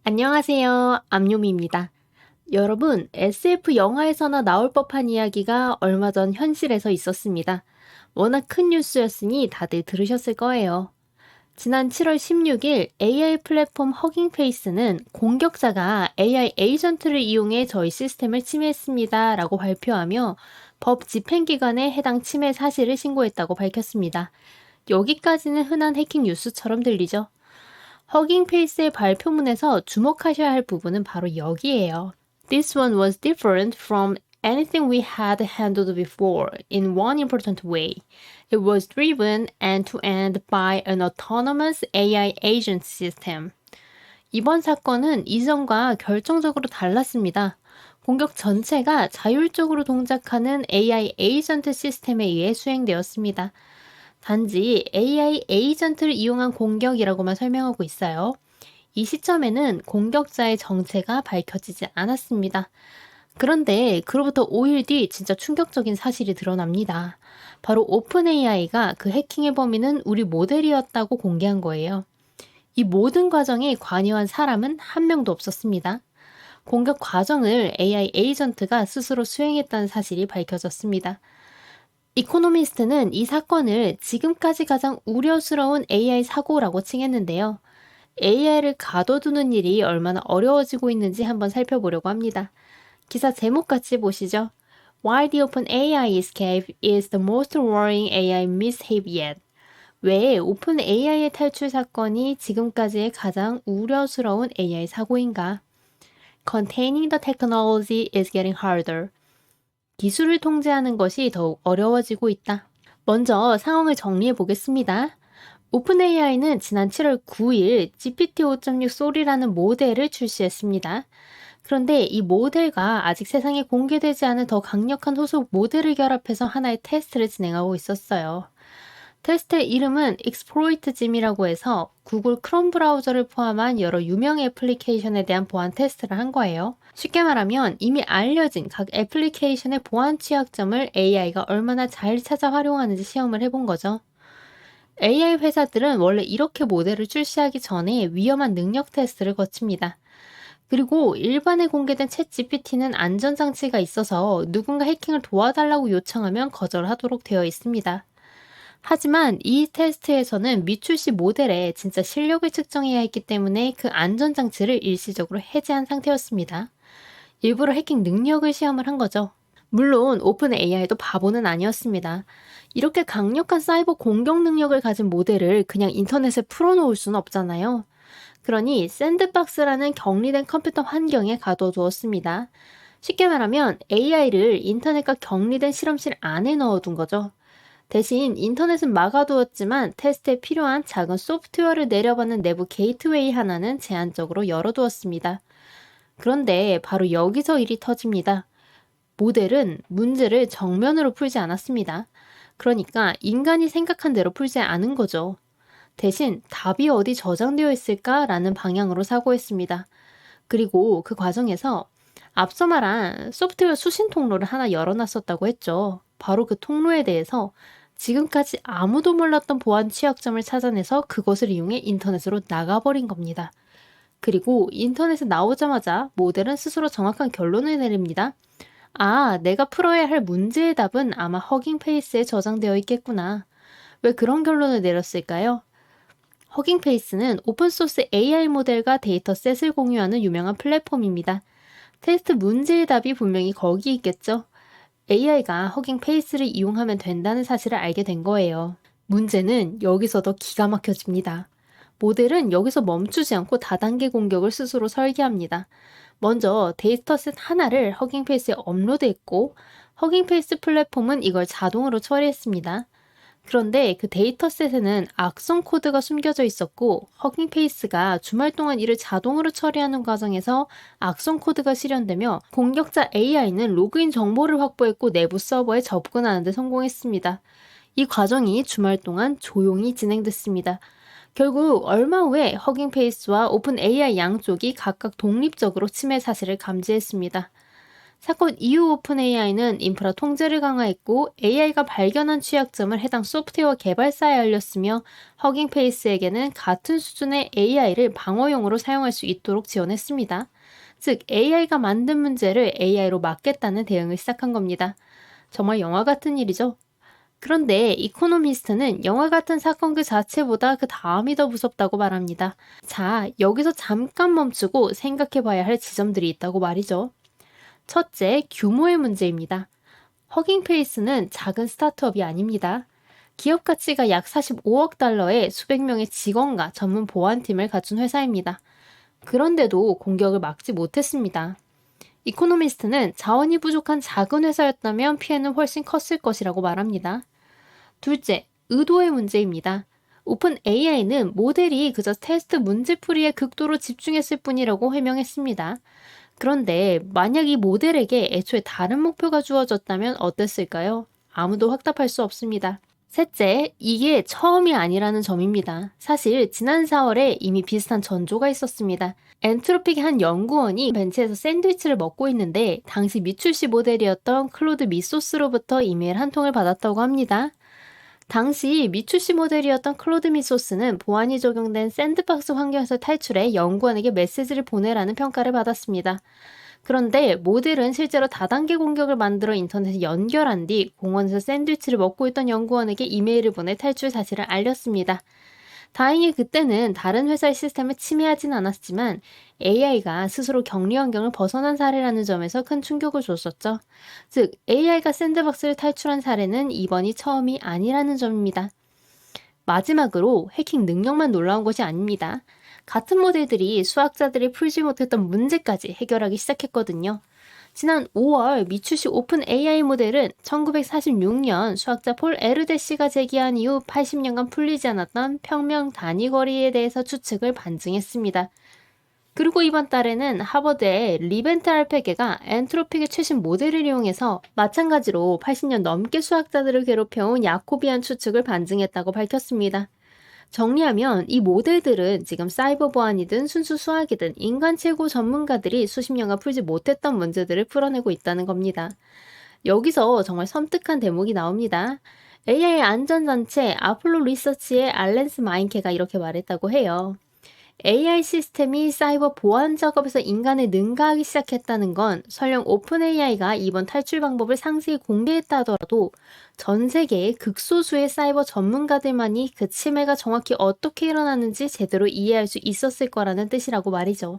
안녕하세요. 암요미입니다. 여러분, SF 영화에서나 나올 법한 이야기가 얼마 전 현실에서 있었습니다. 워낙 큰 뉴스였으니 다들 들으셨을 거예요. 지난 7월 16일 AI 플랫폼 허깅페이스는 공격자가 AI 에이전트를 이용해 저희 시스템을 침해했습니다 라고 발표하며 법 집행기관에 해당 침해 사실을 신고했다고 밝혔습니다. 여기까지는 흔한 해킹 뉴스처럼 들리죠? 허깅페이스의 발표문에서 주목하셔야 할 부분은 바로 여기예요. This one was different from anything we had handled before in one important way. It was driven end-to-end by an autonomous AI agent system. 이번 사건은 이전과 결정적으로 달랐습니다. 공격 전체가 자율적으로 동작하는 AI 에이전트 시스템에 의해 수행되었습니다. 단지 AI 에이전트를 이용한 공격이라고만 설명하고 있어요. 이 시점에는 공격자의 정체가 밝혀지지 않았습니다. 그런데 그로부터 5일 뒤 진짜 충격적인 사실이 드러납니다. 바로 오픈 AI가 그 해킹의 범인은 우리 모델이었다고 공개한 거예요. 이 모든 과정에 관여한 사람은 한 명도 없었습니다. 공격 과정을 AI 에이전트가 스스로 수행했다는 사실이 밝혀졌습니다. 이코노미스트는 이 사건을 지금까지 가장 우려스러운 AI 사고라고 칭했는데요. AI를 가둬두는 일이 얼마나 어려워지고 있는지 한번 살펴보려고 합니다. 기사 제목 같이 보시죠. Why the Open AI escape is the most worrying AI mishap yet. 왜 오픈 AI의 탈출 사건이 지금까지의 가장 우려스러운 AI 사고인가? Containing the technology is getting harder. 기술을 통제하는 것이 더욱 어려워지고 있다. 먼저 상황을 정리해 보겠습니다. 오픈AI는 지난 7월 9일 GPT-5.6 소리라는 모델을 출시했습니다. 그런데 이 모델과 아직 세상에 공개되지 않은 더 강력한 후속 모델을 결합해서 하나의 테스트를 진행하고 있었어요. 테스트의 이름은 exploitgim이라고 해서 구글 크롬 브라우저를 포함한 여러 유명 애플리케이션에 대한 보안 테스트를 한 거예요. 쉽게 말하면 이미 알려진 각 애플리케이션의 보안 취약점을 AI가 얼마나 잘 찾아 활용하는지 시험을 해본 거죠. AI 회사들은 원래 이렇게 모델을 출시하기 전에 위험한 능력 테스트를 거칩니다. 그리고 일반에 공개된 챗 GPT는 안전장치가 있어서 누군가 해킹을 도와달라고 요청하면 거절하도록 되어 있습니다. 하지만 이 테스트에서는 미출시 모델의 진짜 실력을 측정해야 했기 때문에 그 안전장치를 일시적으로 해제한 상태였습니다. 일부러 해킹 능력을 시험을 한 거죠. 물론 오픈 AI도 바보는 아니었습니다. 이렇게 강력한 사이버 공격 능력을 가진 모델을 그냥 인터넷에 풀어놓을 수는 없잖아요. 그러니 샌드박스라는 격리된 컴퓨터 환경에 가둬두었습니다. 쉽게 말하면 AI를 인터넷과 격리된 실험실 안에 넣어둔 거죠. 대신 인터넷은 막아두었지만 테스트에 필요한 작은 소프트웨어를 내려받는 내부 게이트웨이 하나는 제한적으로 열어두었습니다. 그런데 바로 여기서 일이 터집니다. 모델은 문제를 정면으로 풀지 않았습니다. 그러니까 인간이 생각한 대로 풀지 않은 거죠. 대신 답이 어디 저장되어 있을까라는 방향으로 사고했습니다. 그리고 그 과정에서 앞서 말한 소프트웨어 수신 통로를 하나 열어놨었다고 했죠. 바로 그 통로에 대해서 지금까지 아무도 몰랐던 보안 취약점을 찾아내서 그것을 이용해 인터넷으로 나가버린 겁니다. 그리고 인터넷에 나오자마자 모델은 스스로 정확한 결론을 내립니다. 아, 내가 풀어야 할 문제의 답은 아마 허깅페이스에 저장되어 있겠구나. 왜 그런 결론을 내렸을까요? 허깅페이스는 오픈소스 AI 모델과 데이터셋을 공유하는 유명한 플랫폼입니다. 테스트 문제의 답이 분명히 거기 있겠죠? AI가 허깅페이스를 이용하면 된다는 사실을 알게 된 거예요. 문제는 여기서 더 기가 막혀집니다. 모델은 여기서 멈추지 않고 다단계 공격을 스스로 설계합니다. 먼저 데이터셋 하나를 허깅페이스에 업로드했고 허깅페이스 플랫폼은 이걸 자동으로 처리했습니다. 그런데 그 데이터셋에는 악성 코드가 숨겨져 있었고 허깅페이스가 주말 동안 이를 자동으로 처리하는 과정에서 악성 코드가 실현되며 공격자 AI는 로그인 정보를 확보했고 내부 서버에 접근하는 데 성공했습니다. 이 과정이 주말 동안 조용히 진행됐습니다. 결국 얼마 후에 허깅페이스와 오픈 AI 양쪽이 각각 독립적으로 침해 사실을 감지했습니다. 사건 이후 오픈 AI는 인프라 통제를 강화했고 AI가 발견한 취약점을 해당 소프트웨어 개발사에 알렸으며 허깅페이스에게는 같은 수준의 AI를 방어용으로 사용할 수 있도록 지원했습니다. 즉 AI가 만든 문제를 AI로 막겠다는 대응을 시작한 겁니다. 정말 영화 같은 일이죠. 그런데 이코노미스트는 영화 같은 사건 그 자체보다 그 다음이 더 무섭다고 말합니다. 자, 여기서 잠깐 멈추고 생각해 봐야 할 지점들이 있다고 말이죠. 첫째, 규모의 문제입니다. 허깅페이스는 작은 스타트업이 아닙니다. 기업 가치가 약 45억 달러의 수백 명의 직원과 전문 보안팀을 갖춘 회사입니다. 그런데도 공격을 막지 못했습니다. 이코노미스트는 자원이 부족한 작은 회사였다면 피해는 훨씬 컸을 것이라고 말합니다. 둘째, 의도의 문제입니다. 오픈 AI는 모델이 그저 테스트 문제풀이에 극도로 집중했을 뿐이라고 해명했습니다. 그런데 만약 이 모델에게 애초에 다른 목표가 주어졌다면 어땠을까요? 아무도 확답할 수 없습니다. 셋째, 이게 처음이 아니라는 점입니다. 사실 지난 4월에 이미 비슷한 전조가 있었습니다. 엔트로픽의 한 연구원이 벤치에서 샌드위치를 먹고 있는데 당시 미출시 모델이었던 클로드 미소스로부터 이메일 한 통을 받았다고 합니다. 당시 미출시 모델이었던 클로드 미소스는 보안이 적용된 샌드박스 환경에서 탈출해 연구원에게 메시지를 보내라는 평가를 받았습니다. 그런데 모델은 실제로 다단계 공격을 만들어 인터넷에 연결한 뒤 공원에서 샌드위치를 먹고 있던 연구원에게 이메일을 보내 탈출 사실을 알렸습니다. 다행히 그때는 다른 회사의 시스템을 침해하진 않았지만 AI가 스스로 격리 환경을 벗어난 사례라는 점에서 큰 충격을 줬었죠. 즉, AI가 샌드박스를 탈출한 사례는 이번이 처음이 아니라는 점입니다. 마지막으로 해킹 능력만 놀라운 것이 아닙니다. 같은 모델들이 수학자들이 풀지 못했던 문제까지 해결하기 시작했거든요. 지난 5월 미추시 오픈 AI 모델은 1946년 수학자 폴 에르데시가 제기한 이후 80년간 풀리지 않았던 평면 단위 거리에 대해서 추측을 반증했습니다. 그리고 이번 달에는 하버드의 리벤트 알페게가 엔트로픽의 최신 모델을 이용해서 마찬가지로 80년 넘게 수학자들을 괴롭혀온 야코비안 추측을 반증했다고 밝혔습니다. 정리하면 이 모델들은 지금 사이버 보안이든 순수 수학이든 인간 최고 전문가들이 수십 년간 풀지 못했던 문제들을 풀어내고 있다는 겁니다. 여기서 정말 섬뜩한 대목이 나옵니다. AI 안전단체 아폴로 리서치의 알렌스 마인케가 이렇게 말했다고 해요. AI 시스템이 사이버 보안 작업에서 인간을 능가하기 시작했다는 건 설령 오픈 AI가 이번 탈출 방법을 상세히 공개했다 하더라도 전 세계의 극소수의 사이버 전문가들만이 그 침해가 정확히 어떻게 일어나는지 제대로 이해할 수 있었을 거라는 뜻이라고 말이죠.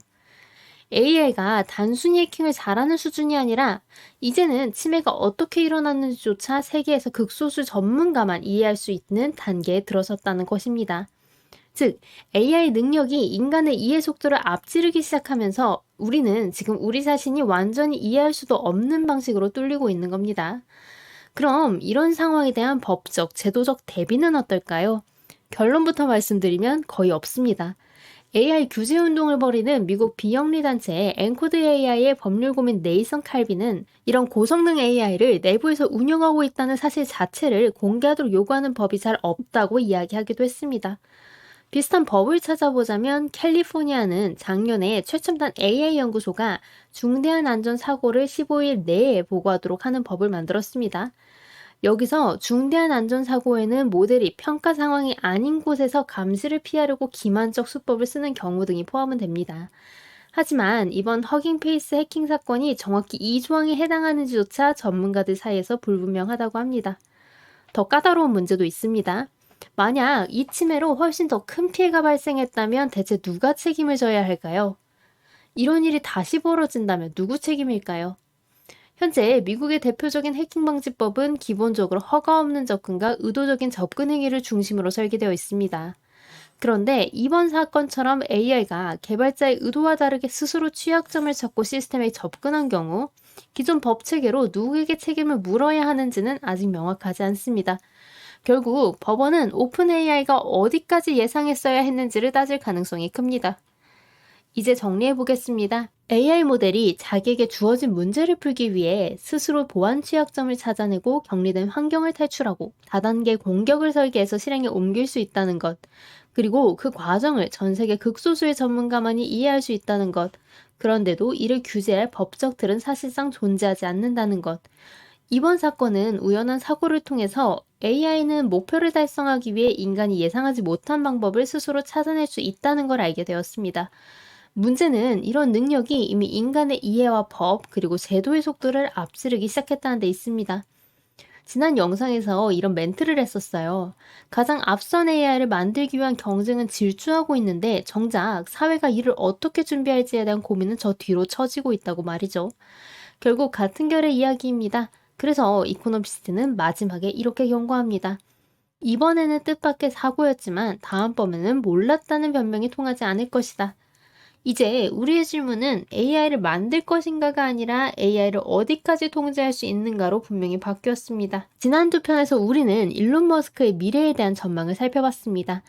AI가 단순히 해킹을 잘하는 수준이 아니라 이제는 침해가 어떻게 일어났는지조차 세계에서 극소수 전문가만 이해할 수 있는 단계에 들어섰다는 것입니다. 즉, AI 능력이 인간의 이해 속도를 앞지르기 시작하면서 우리는 지금 우리 자신이 완전히 이해할 수도 없는 방식으로 뚫리고 있는 겁니다. 그럼 이런 상황에 대한 법적, 제도적 대비는 어떨까요? 결론부터 말씀드리면 거의 없습니다. AI 규제 운동을 벌이는 미국 비영리 단체 엔코드 AI의 법률 고민 네이선 칼빈은 이런 고성능 AI를 내부에서 운영하고 있다는 사실 자체를 공개하도록 요구하는 법이 잘 없다고 이야기하기도 했습니다. 비슷한 법을 찾아보자면 캘리포니아는 작년에 최첨단 AI 연구소가 중대한 안전사고를 15일 내에 보고하도록 하는 법을 만들었습니다. 여기서 중대한 안전사고에는 모델이 평가 상황이 아닌 곳에서 감시를 피하려고 기만적 수법을 쓰는 경우 등이 포함은 됩니다. 하지만 이번 허깅페이스 해킹 사건이 정확히 이 조항에 해당하는지조차 전문가들 사이에서 불분명하다고 합니다. 더 까다로운 문제도 있습니다. 만약 이 침해로 훨씬 더 큰 피해가 발생했다면 대체 누가 책임을 져야 할까요? 이런 일이 다시 벌어진다면 누구 책임일까요? 현재 미국의 대표적인 해킹 방지법은 기본적으로 허가 없는 접근과 의도적인 접근 행위를 중심으로 설계되어 있습니다. 그런데 이번 사건처럼 AI가 개발자의 의도와 다르게 스스로 취약점을 찾고 시스템에 접근한 경우 기존 법 체계로 누구에게 책임을 물어야 하는지는 아직 명확하지 않습니다. 결국 법원은 오픈 AI가 어디까지 예상했어야 했는지를 따질 가능성이 큽니다. 이제 정리해 보겠습니다. AI 모델이 자기에게 주어진 문제를 풀기 위해 스스로 보안 취약점을 찾아내고 격리된 환경을 탈출하고 다단계 공격을 설계해서 실행에 옮길 수 있다는 것, 그리고 그 과정을 전 세계 극소수의 전문가만이 이해할 수 있다는 것, 그런데도 이를 규제할 법적 틀은 사실상 존재하지 않는다는 것. 이번 사건은 우연한 사고를 통해서 AI는 목표를 달성하기 위해 인간이 예상하지 못한 방법을 스스로 찾아낼 수 있다는 걸 알게 되었습니다. 문제는 이런 능력이 이미 인간의 이해와 법, 그리고 제도의 속도를 앞지르기 시작했다는 데 있습니다. 지난 영상에서 이런 멘트를 했었어요. 가장 앞선 AI를 만들기 위한 경쟁은 질주하고 있는데 정작 사회가 이를 어떻게 준비할지에 대한 고민은 저 뒤로 처지고 있다고 말이죠. 결국 같은 결의 이야기입니다. 그래서 이코노미스트는 마지막에 이렇게 경고합니다. 이번에는 뜻밖의 사고였지만 다음번에는 몰랐다는 변명이 통하지 않을 것이다. 이제 우리의 질문은 AI를 만들 것인가가 아니라 AI를 어디까지 통제할 수 있는가로 분명히 바뀌었습니다. 지난 두 편에서 우리는 일론 머스크의 미래에 대한 전망을 살펴봤습니다.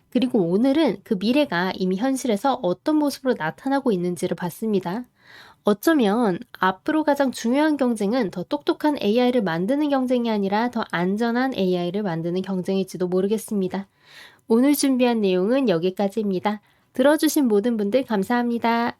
그리고 오늘은 그 미래가 이미 현실에서 어떤 모습으로 나타나고 있는지를 봤습니다. 어쩌면 앞으로 가장 중요한 경쟁은 더 똑똑한 AI를 만드는 경쟁이 아니라 더 안전한 AI를 만드는 경쟁일지도 모르겠습니다. 오늘 준비한 내용은 여기까지입니다. 들어주신 모든 분들 감사합니다.